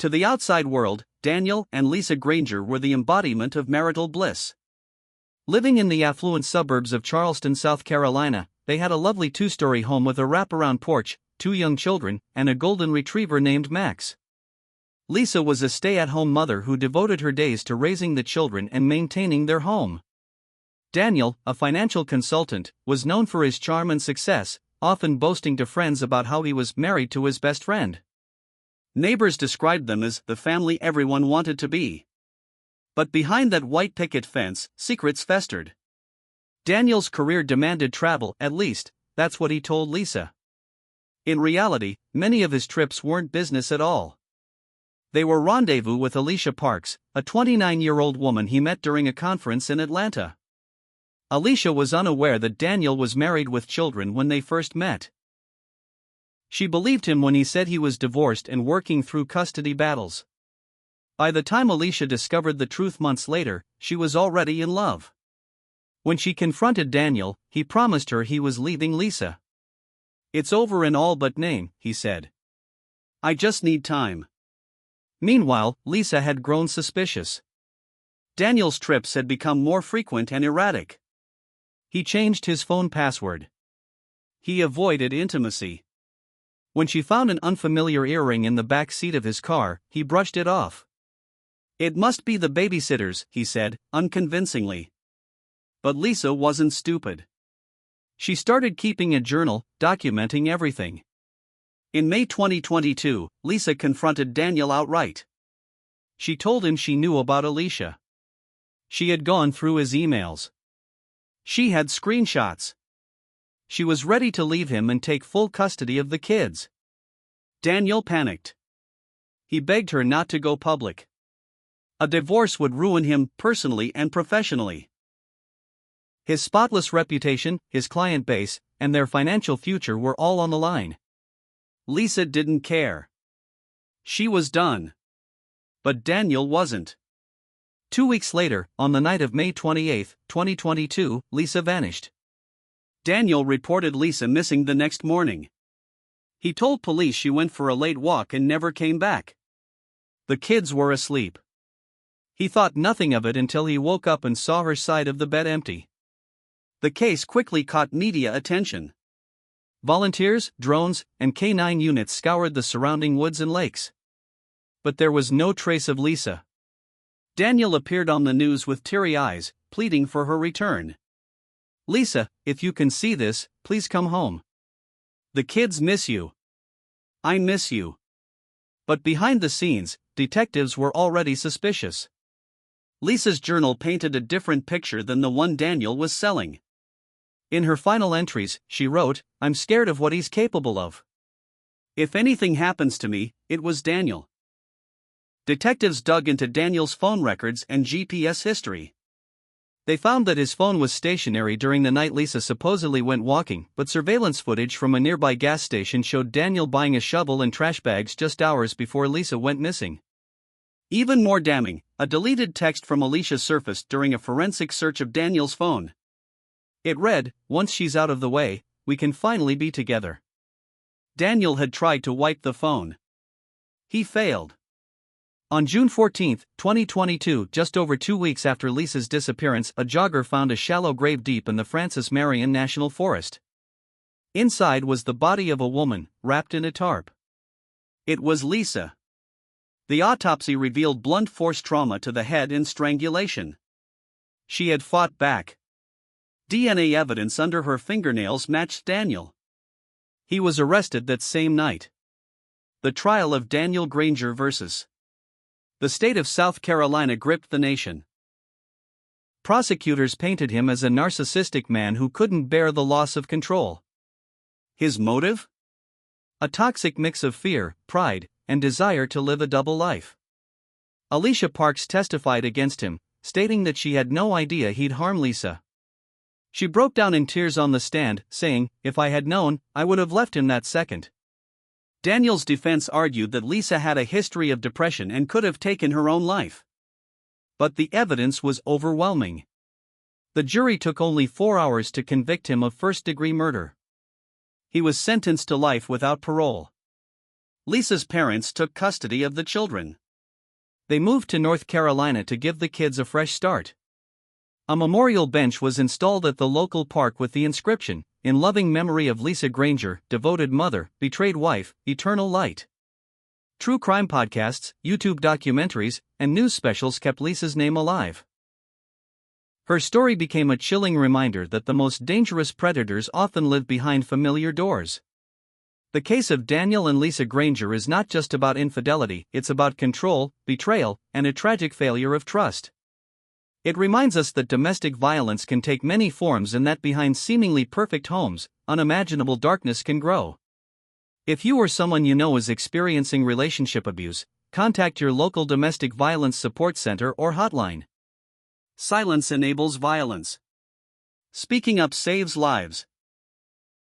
To the outside world, Daniel and Lisa Granger were the embodiment of marital bliss. Living in the affluent suburbs of Charleston, South Carolina, they had a lovely two-story home with a wraparound porch, 2 young children, and a golden retriever named Max. Lisa was a stay-at-home mother who devoted her days to raising the children and maintaining their home. Daniel, a financial consultant, was known for his charm and success, often boasting to friends about how he was married to his best friend. Neighbors described them as the family everyone wanted to be. But behind that white picket fence, secrets festered. Daniel's career demanded travel, at least, that's what he told Lisa. In reality, many of his trips weren't business at all. They were rendezvous with Alicia Parks, a 29-year-old woman he met during a conference in Atlanta. Alicia was unaware that Daniel was married with children when they first met. She believed him when he said he was divorced and working through custody battles. By the time Alicia discovered the truth months later, she was already in love. When she confronted Daniel, he promised her he was leaving Lisa. "It's over in all but name," he said. "I just need time." Meanwhile, Lisa had grown suspicious. Daniel's trips had become more frequent and erratic. He changed his phone password. He avoided intimacy. When she found an unfamiliar earring in the back seat of his car, he brushed it off. "It must be the babysitter's," he said, unconvincingly. But Lisa wasn't stupid. She started keeping a journal, documenting everything. In May 2022, Lisa confronted Daniel outright. She told him she knew about Alicia. She had gone through his emails. She had screenshots. She was ready to leave him and take full custody of the kids. Daniel panicked. He begged her not to go public. A divorce would ruin him personally and professionally. His spotless reputation, his client base, and their financial future were all on the line. Lisa didn't care. She was done. But Daniel wasn't. 2 weeks later, on the night of May 28, 2022, Lisa vanished. Daniel reported Lisa missing the next morning. He told police she went for a late walk and never came back. The kids were asleep. He thought nothing of it until he woke up and saw her side of the bed empty. The case quickly caught media attention. Volunteers, drones, and K-9 units scoured the surrounding woods and lakes. But there was no trace of Lisa. Daniel appeared on the news with teary eyes, pleading for her return. "Lisa, if you can see this, please come home. The kids miss you. I miss you." But behind the scenes, detectives were already suspicious. Lisa's journal painted a different picture than the one Daniel was selling. In her final entries, she wrote, "I'm scared of what he's capable of. If anything happens to me, it was Daniel." Detectives dug into Daniel's phone records and GPS history. They found that his phone was stationary during the night Lisa supposedly went walking, but surveillance footage from a nearby gas station showed Daniel buying a shovel and trash bags just hours before Lisa went missing. Even more damning, a deleted text from Alicia surfaced during a forensic search of Daniel's phone. It read, "Once she's out of the way, we can finally be together." Daniel had tried to wipe the phone. He failed. On June 14, 2022, just over 2 weeks after Lisa's disappearance, a jogger found a shallow grave deep in the Francis Marion National Forest. Inside was the body of a woman, wrapped in a tarp. It was Lisa. The autopsy revealed blunt force trauma to the head and strangulation. She had fought back. DNA evidence under her fingernails matched Daniel. He was arrested that same night. The trial of Daniel Granger vs. the state of South Carolina gripped the nation. Prosecutors painted him as a narcissistic man who couldn't bear the loss of control. His motive? A toxic mix of fear, pride, and desire to live a double life. Alicia Parks testified against him, stating that she had no idea he'd harm Lisa. She broke down in tears on the stand, saying, "If I had known, I would have left him that second." Daniel's defense argued that Lisa had a history of depression and could have taken her own life. But the evidence was overwhelming. The jury took only 4 hours to convict him of first-degree murder. He was sentenced to life without parole. Lisa's parents took custody of the children. They moved to North Carolina to give the kids a fresh start. A memorial bench was installed at the local park with the inscription, "In loving memory of Lisa Granger, devoted mother, betrayed wife, eternal light." True crime podcasts, YouTube documentaries, and news specials kept Lisa's name alive. Her story became a chilling reminder that the most dangerous predators often live behind familiar doors. The case of Daniel and Lisa Granger is not just about infidelity, it's about control, betrayal, and a tragic failure of trust. It reminds us that domestic violence can take many forms and that behind seemingly perfect homes, unimaginable darkness can grow. If you or someone you know is experiencing relationship abuse, contact your local domestic violence support center or hotline. Silence enables violence. Speaking up saves lives.